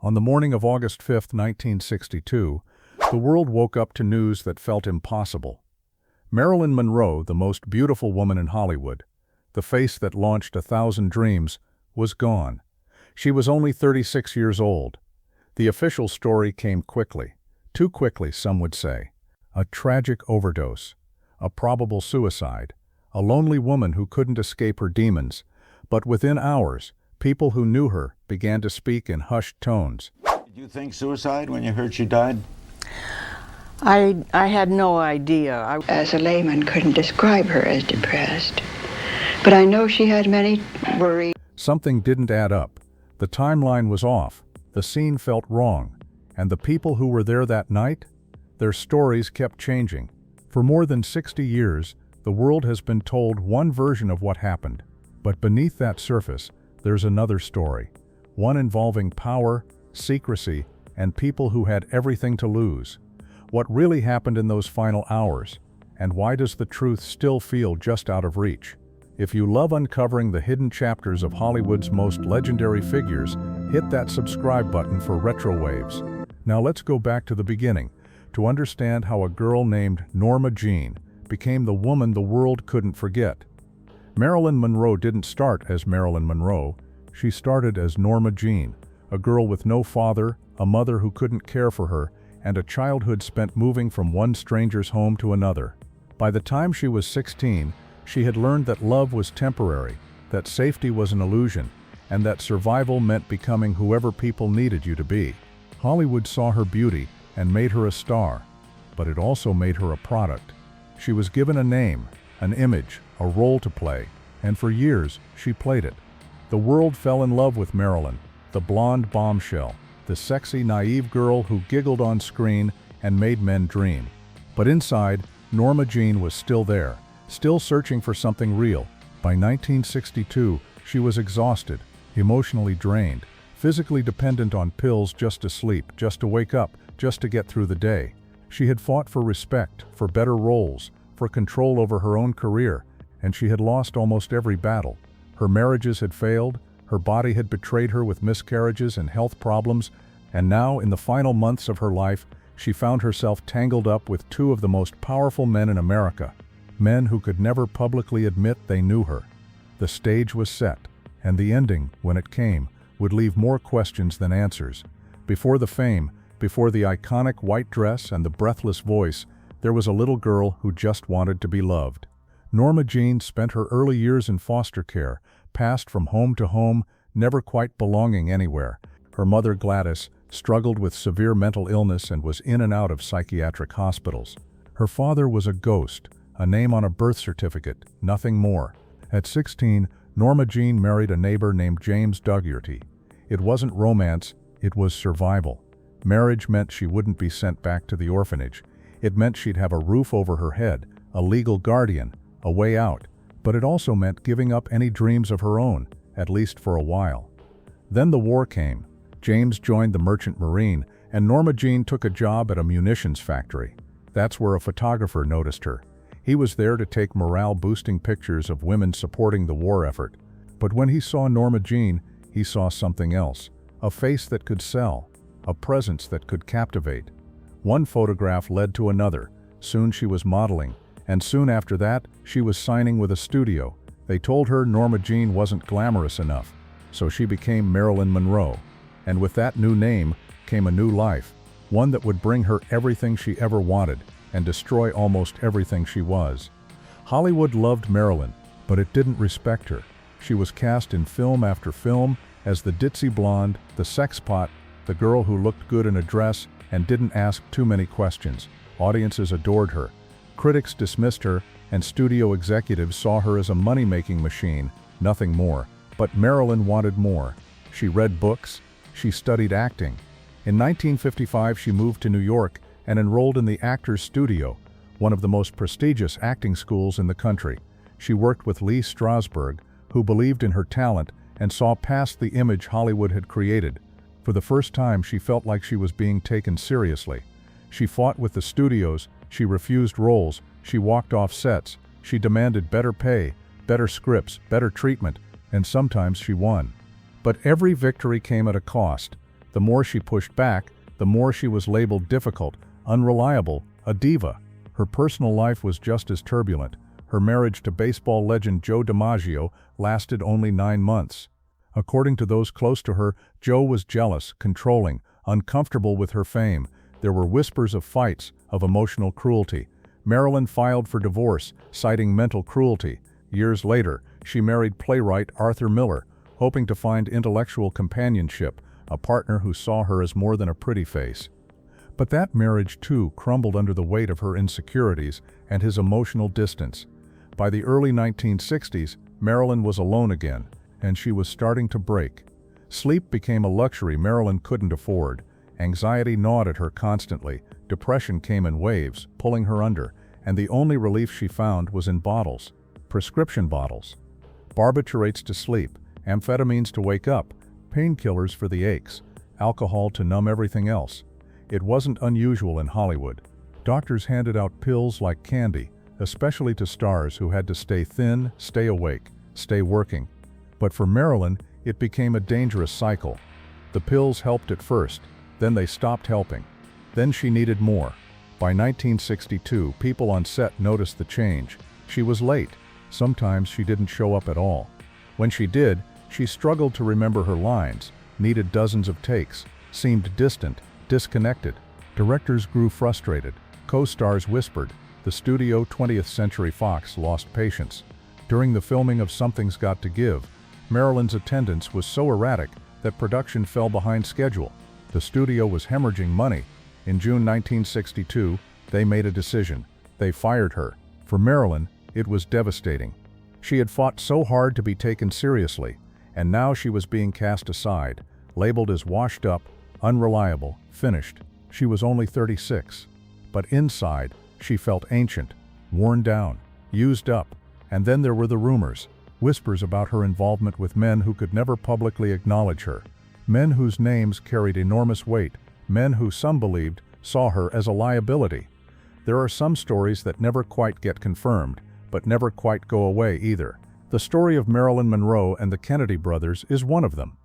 On the morning of August 5, 1962, the world woke up to news that felt impossible. Marilyn Monroe, the most beautiful woman in Hollywood, the face that launched 1,000 dreams, was gone. She was only 36 years old. The official story came quickly. Too quickly, some would say. A tragic overdose. A probable suicide. A lonely woman who couldn't escape her demons. But within hours, people who knew her began to speak in hushed tones. Did you think suicide when you heard she died? I had no idea. As a layman, couldn't describe her as depressed. But I know she had many worries. Something didn't add up. The timeline was off. The scene felt wrong. And the people who were there that night? Their stories kept changing. For more than 60 years, the world has been told one version of what happened. But beneath that surface, there's another story. One involving power, secrecy, and people who had everything to lose. What really happened in those final hours? And why does the truth still feel just out of reach? If you love uncovering the hidden chapters of Hollywood's most legendary figures, hit that subscribe button for Retro Waves. Now let's go back to the beginning, to understand how a girl named Norma Jean became the woman the world couldn't forget. Marilyn Monroe didn't start as Marilyn Monroe. She started as Norma Jean, a girl with no father, a mother who couldn't care for her, and a childhood spent moving from one stranger's home to another. By the time she was 16, she had learned that love was temporary, that safety was an illusion, and that survival meant becoming whoever people needed you to be. Hollywood saw her beauty and made her a star, but it also made her a product. She was given a name, an image, a role to play, and for years she played it. The world fell in love with Marilyn, the blonde bombshell, the sexy, naive girl who giggled on screen and made men dream. But inside, Norma Jean was still there, still searching for something real. By 1962, she was exhausted, emotionally drained, physically dependent on pills just to sleep, just to wake up, just to get through the day. She had fought for respect, for better roles, for control over her own career, and she had lost almost every battle. Her marriages had failed, her body had betrayed her with miscarriages and health problems, and now, in the final months of her life, she found herself tangled up with two of the most powerful men in America, men who could never publicly admit they knew her. The stage was set, and the ending, when it came, would leave more questions than answers. Before the fame, before the iconic white dress and the breathless voice, there was a little girl who just wanted to be loved. Norma Jean spent her early years in foster care, passed from home to home, never quite belonging anywhere. Her mother, Gladys, struggled with severe mental illness and was in and out of psychiatric hospitals. Her father was a ghost, a name on a birth certificate, nothing more. At 16, Norma Jean married a neighbor named James Dougherty. It wasn't romance, it was survival. Marriage meant she wouldn't be sent back to the orphanage. It meant she'd have a roof over her head, a legal guardian, a way out. But it also meant giving up any dreams of her own, at least for a while. Then the war came. James joined the Merchant Marine, and Norma Jean took a job at a munitions factory. That's where a photographer noticed her. He was there to take morale-boosting pictures of women supporting the war effort. But when he saw Norma Jean, he saw something else. A face that could sell. A presence that could captivate. One photograph led to another. Soon she was modeling, and soon after that, she was signing with a studio. They told her Norma Jean wasn't glamorous enough, so she became Marilyn Monroe. And with that new name came a new life, one that would bring her everything she ever wanted and destroy almost everything she was. Hollywood loved Marilyn, but it didn't respect her. She was cast in film after film as the ditzy blonde, the sex pot, the girl who looked good in a dress and didn't ask too many questions. Audiences adored her. Critics dismissed her, and studio executives saw her as a money-making machine, nothing more. But Marilyn wanted more. She read books. She studied acting. In 1955, she moved to New York and enrolled in the Actors Studio, one of the most prestigious acting schools in the country. She worked with Lee Strasberg, who believed in her talent and saw past the image Hollywood had created. For the first time, she felt like she was being taken seriously. She fought with the studios, she refused roles, she walked off sets, she demanded better pay, better scripts, better treatment, and sometimes she won. But every victory came at a cost. The more she pushed back, the more she was labeled difficult, unreliable, a diva. Her personal life was just as turbulent. Her marriage to baseball legend Joe DiMaggio lasted only 9 months. According to those close to her, Joe was jealous, controlling, uncomfortable with her fame. There were whispers of fights, of emotional cruelty. Marilyn filed for divorce, citing mental cruelty. Years later, she married playwright Arthur Miller, hoping to find intellectual companionship, a partner who saw her as more than a pretty face. But that marriage, too, crumbled under the weight of her insecurities and his emotional distance. By the early 1960s, Marilyn was alone again, and she was starting to break. Sleep became a luxury Marilyn couldn't afford. Anxiety gnawed at her constantly. Depression came in waves, pulling her under, and the only relief she found was in bottles. Prescription bottles. Barbiturates to sleep, amphetamines to wake up, painkillers for the aches, alcohol to numb everything else. It wasn't unusual in Hollywood. Doctors handed out pills like candy, especially to stars who had to stay thin, stay awake, stay working. But for Marilyn, it became a dangerous cycle. The pills helped at first, then they stopped helping. Then she needed more. By 1962, people on set noticed the change. She was late. Sometimes she didn't show up at all. When she did, she struggled to remember her lines, needed dozens of takes, seemed distant, disconnected. Directors grew frustrated. Co-stars whispered. The studio 20th Century Fox lost patience. During the filming of Something's Got to Give, Marilyn's attendance was so erratic that production fell behind schedule. The studio was hemorrhaging money. In June 1962, they made a decision. They fired her. For Marilyn, it was devastating. She had fought so hard to be taken seriously, and now she was being cast aside, labeled as washed up, unreliable, finished. She was only 36. But inside, she felt ancient, worn down, used up. And then there were the rumors, whispers about her involvement with men who could never publicly acknowledge her. Men whose names carried enormous weight, men who some believed saw her as a liability. There are some stories that never quite get confirmed, but never quite go away either. The story of Marilyn Monroe and the Kennedy brothers is one of them.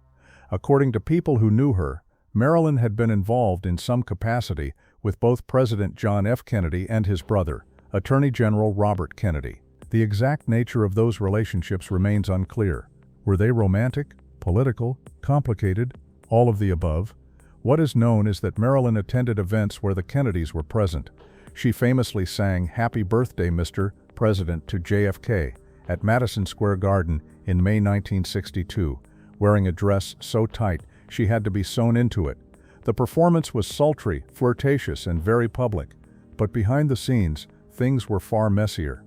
According to people who knew her, Marilyn had been involved in some capacity with both President John F. Kennedy and his brother, Attorney General Robert Kennedy. The exact nature of those relationships remains unclear. Were they romantic, political, complicated, all of the above? What is known is that Marilyn attended events where the Kennedys were present. She famously sang "Happy Birthday, Mr. President" to JFK at Madison Square Garden in May 1962, wearing a dress so tight she had to be sewn into it. The performance was sultry, flirtatious, and very public, but behind the scenes, things were far messier.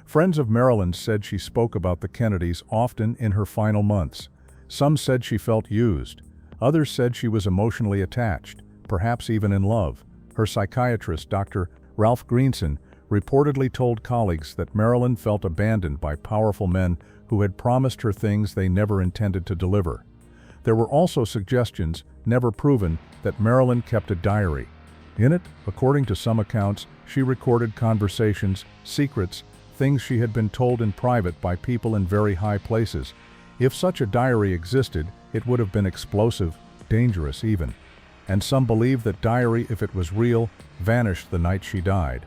Friends of Marilyn's said she spoke about the Kennedys often in her final months. Some said she felt used. Others said she was emotionally attached, perhaps even in love. Her psychiatrist, Dr. Ralph Greenson, reportedly told colleagues that Marilyn felt abandoned by powerful men who had promised her things they never intended to deliver. There were also suggestions, never proven, that Marilyn kept a diary. In it, according to some accounts, she recorded conversations, secrets, things she had been told in private by people in very high places. If such a diary existed, it would have been explosive, dangerous even. And some believe that diary, if it was real, vanished the night she died.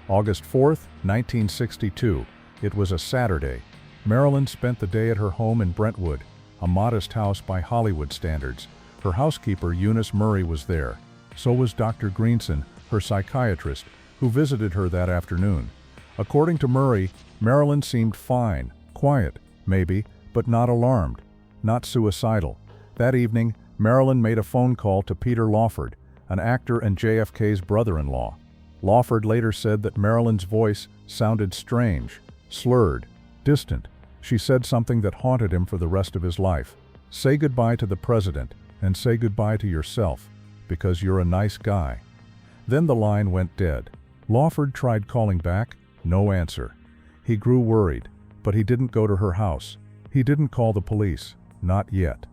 August 4th, 1962. It was a Saturday. Marilyn spent the day at her home in Brentwood, a modest house by Hollywood standards. Her housekeeper, Eunice Murray, was there. So was Dr. Greenson, her psychiatrist, who visited her that afternoon. According to Murray, Marilyn seemed fine, quiet, maybe, but not alarmed, not suicidal. That evening, Marilyn made a phone call to Peter Lawford, an actor and JFK's brother-in-law. Lawford later said that Marilyn's voice sounded strange, slurred, distant. She said something that haunted him for the rest of his life. "Say goodbye to the president, and say goodbye to yourself, because you're a nice guy." Then the line went dead. Lawford tried calling back, no answer. He grew worried, but he didn't go to her house. He didn't call the police, not yet.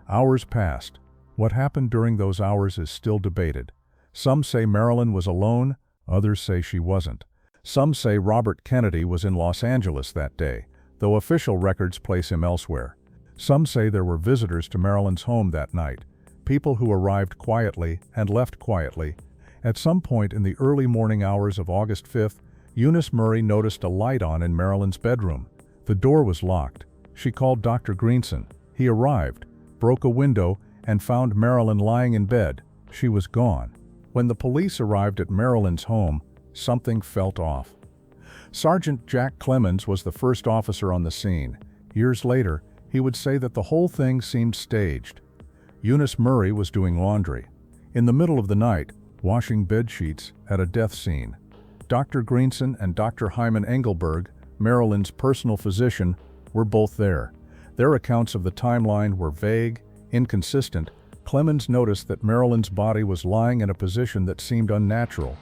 Hours passed. What happened during those hours is still debated. Some say Marilyn was alone, others say she wasn't. Some say Robert Kennedy was in Los Angeles that day, though official records place him elsewhere. Some say there were visitors to Marilyn's home that night. people who arrived quietly and left quietly. At some point in the early morning hours of August 5th, Eunice Murray noticed a light on in Marilyn's bedroom. The door was locked. She called Dr. Greenson. He arrived, broke a window, and found Marilyn lying in bed. She was gone. When the police arrived at Marilyn's home, something felt off. Sergeant Jack Clemens was the first officer on the scene. Years later, he would say that the whole thing seemed staged. Eunice Murray was doing laundry. In the middle of the night, washing bed sheets at a death scene. Dr. Greenson and Dr. Hyman Engelberg, Marilyn's personal physician, were both there. Their accounts of the timeline were vague, inconsistent. Clemens noticed that Marilyn's body was lying in a position that seemed unnatural.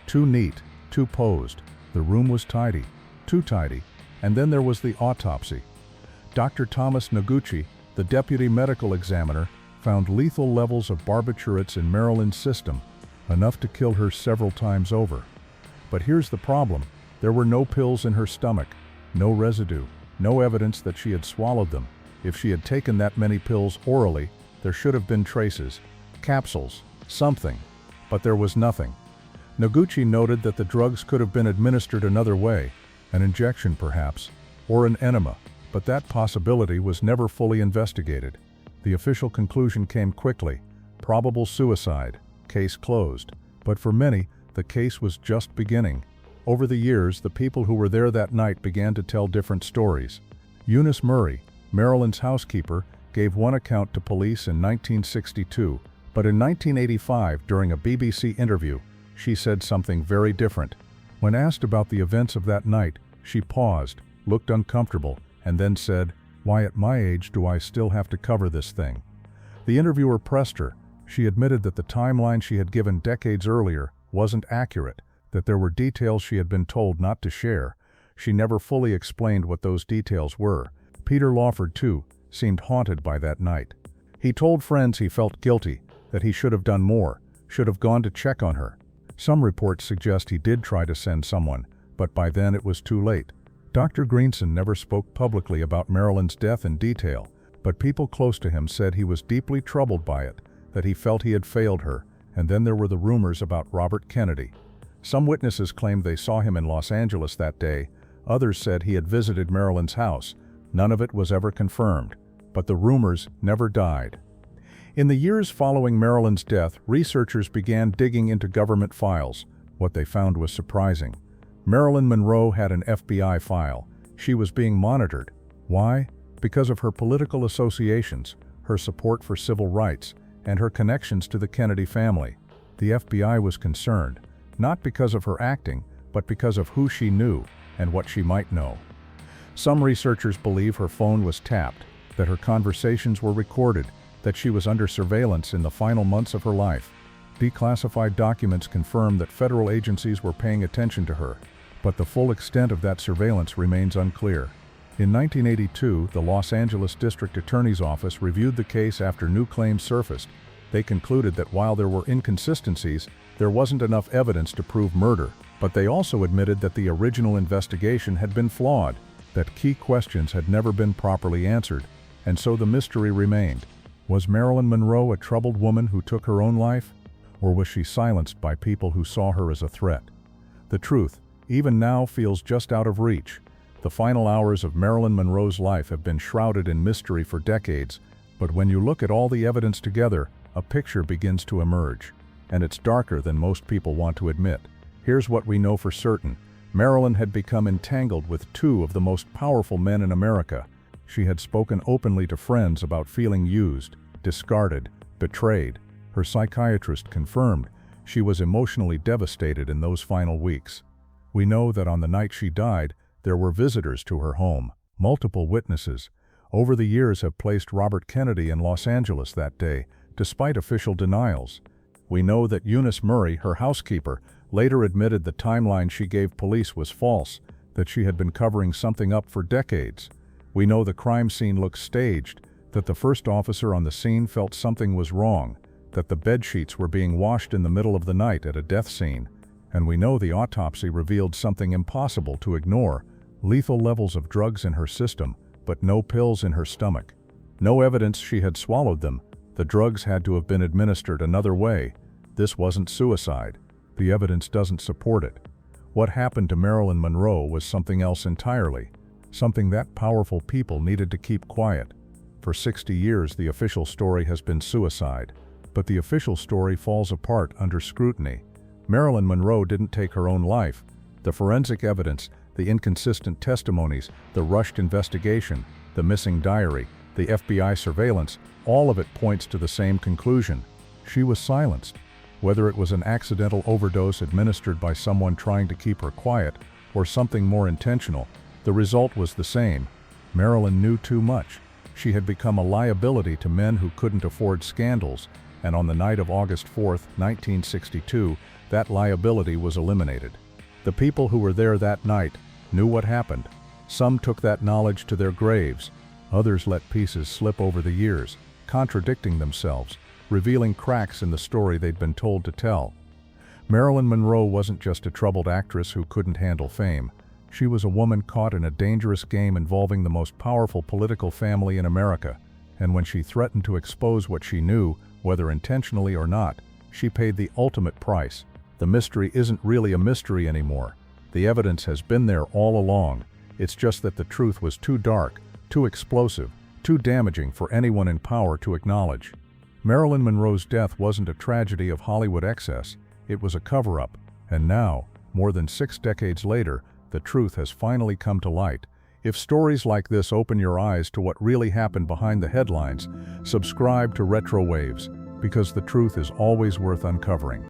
Too neat, too posed. The room was tidy, too tidy. And then there was the autopsy. Dr. Thomas Noguchi, the deputy medical examiner, found lethal levels of barbiturates in Marilyn's system, enough to kill her several times over. But here's the problem. There were no pills in her stomach, no residue, no evidence that she had swallowed them. If she had taken that many pills orally, there should have been traces, capsules, something. But there was nothing. Noguchi noted that the drugs could have been administered another way, an injection perhaps, or an enema, but that possibility was never fully investigated. The official conclusion came quickly: probable suicide, case closed. But for many, the case was just beginning. Over the years, the people who were there that night began to tell different stories. Eunice Murray, Marilyn's housekeeper, gave one account to police in 1962, but in 1985, during a BBC interview, she said something very different. When asked about the events of that night, she paused, looked uncomfortable, and then said, "Why at my age do I still have to cover this thing?" The interviewer pressed her. She admitted that the timeline she had given decades earlier wasn't accurate, that there were details she had been told not to share. She never fully explained what those details were. Peter Lawford, too, seemed haunted by that night. He told friends he felt guilty, that he should have done more, should have gone to check on her. Some reports suggest he did try to send someone, but by then it was too late. Dr. Greenson never spoke publicly about Marilyn's death in detail, but people close to him said he was deeply troubled by it, that he felt he had failed her. And then there were the rumors about Robert Kennedy. Some witnesses claimed they saw him in Los Angeles that day. Others said he had visited Marilyn's house. None of it was ever confirmed, but the rumors never died. In the years following Marilyn's death, researchers began digging into government files. What they found was surprising. Marilyn Monroe had an FBI file. She was being monitored. Why? Because of her political associations, her support for civil rights, and her connections to the Kennedy family. The FBI was concerned, not because of her acting, but because of who she knew and what she might know. Some researchers believe her phone was tapped, that her conversations were recorded, that she was under surveillance in the final months of her life. Declassified documents confirm that federal agencies were paying attention to her, but the full extent of that surveillance remains unclear. In 1982, the Los Angeles District Attorney's Office reviewed the case after new claims surfaced. They concluded that while there were inconsistencies, there wasn't enough evidence to prove murder, but they also admitted that the original investigation had been flawed, that key questions had never been properly answered, and so the mystery remained. Was Marilyn Monroe a troubled woman who took her own life? Or was she silenced by people who saw her as a threat? The truth, even now, feels just out of reach. The final hours of Marilyn Monroe's life have been shrouded in mystery for decades, but when you look at all the evidence together, a picture begins to emerge. And it's darker than most people want to admit. Here's what we know for certain. Marilyn had become entangled with two of the most powerful men in America. She had spoken openly to friends about feeling used, discarded, betrayed. Her psychiatrist confirmed she was emotionally devastated in those final weeks. We know that on the night she died, there were visitors to her home, multiple witnesses. Over the years have placed Robert Kennedy in Los Angeles that day, despite official denials. We know that Eunice Murray, her housekeeper, later admitted the timeline she gave police was false, that she had been covering something up for decades. We know the crime scene looked staged, that the first officer on the scene felt something was wrong, that the bed sheets were being washed in the middle of the night at a death scene. And we know the autopsy revealed something impossible to ignore: lethal levels of drugs in her system, but no pills in her stomach. No evidence she had swallowed them, The drugs had to have been administered another way. This wasn't suicide. The evidence doesn't support it. What happened to Marilyn Monroe was something else entirely, something that powerful people needed to keep quiet. For 60 years, the official story has been suicide, but the official story falls apart under scrutiny. Marilyn Monroe didn't take her own life. The forensic evidence, the inconsistent testimonies, the rushed investigation, the missing diary, the FBI surveillance, all of it points to the same conclusion. She was silenced. Whether it was an accidental overdose administered by someone trying to keep her quiet, or something more intentional, the result was the same. Marilyn knew too much. She had become a liability to men who couldn't afford scandals, and on the night of August 4, 1962, that liability was eliminated. The people who were there that night knew what happened. Some took that knowledge to their graves. Others let pieces slip over the years, contradicting themselves, revealing cracks in the story they'd been told to tell. Marilyn Monroe wasn't just a troubled actress who couldn't handle fame. She was a woman caught in a dangerous game involving the most powerful political family in America, and when she threatened to expose what she knew, whether intentionally or not, she paid the ultimate price. The mystery isn't really a mystery anymore. The evidence has been there all along. It's just that the truth was too dark, too explosive, too damaging for anyone in power to acknowledge. Marilyn Monroe's death wasn't a tragedy of Hollywood excess. It was a cover-up, and now, more than 6 decades later, the truth has finally come to light. If stories like this open your eyes to what really happened behind the headlines, subscribe to Retro Waves, because the truth is always worth uncovering.